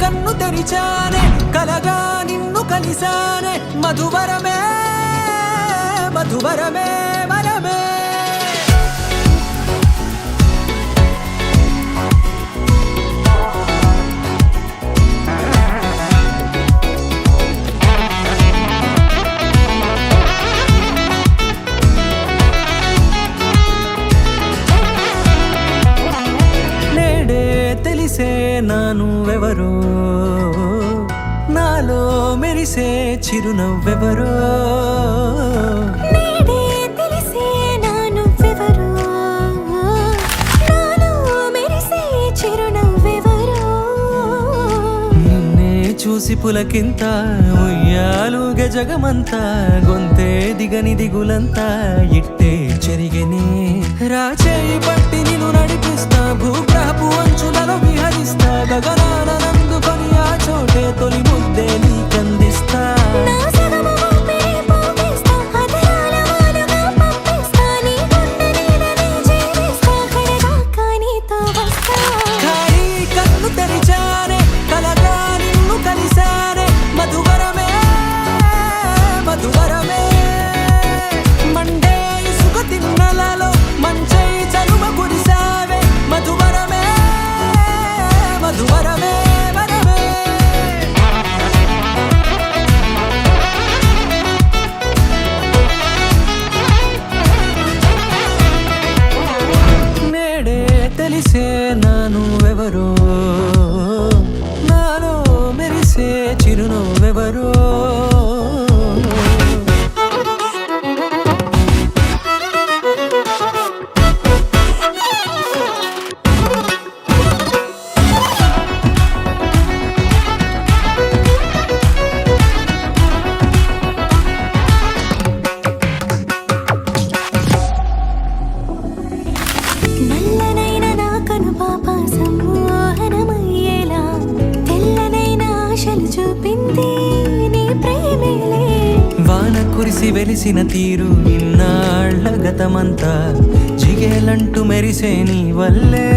కన్ను తెరిచానే కలగా నిన్ను కలిసానే మధువరమే మధువరమే వరమే తెలిసే నానువెవరో నాలో మెరిసే చిరునవ్వెవరో నేడే తెలిసే నానువెవరో నాలో మెరిసే చిరునవ్వెవరో నిన్నే చూసి పులకింత ఉయ్యాలుగ జగమంతా గొంతే దిగని దిగులంతా ఇట్టే చెరిగెనే రాచేయి పట్టి నిన్ను నడిపిస్తా భూగ్రహపు అంచులలో విహరిస్తా గగనాన నందుకొని ఆ చోటే తొలి ముద్దే నీకందిస్తా నా సగము ఊపిరి పోగిస్తా అధరాల వాలుగా పంపిస్తా నీ గుండె నీడనే జీవిస్తా కడదాకా నీతో వస్తా ఖాళీ కన్ను తెరిచానే కలగా నిన్ను కలిసానే మధువరమే మధువరమే మండే ఇసుక తిన్నలలో మంచై చలువ కురిసావే మధువరమే మధువరమే వరమే నేడే తెలిసే నానువెవరో నాలో మెరిసే చిరునవ్వెవరో నల్లనైన నా కనుపాప సమ్మోహనమయ్యేలా తెల్లనైన ఆశలు చూపింది నీ ప్రేమేలే వాన కురిసి వెలిసిన తీరు ఇన్నాళ్ల గతమంతా జిగేలంటూ మెరిసే నీ వల్లే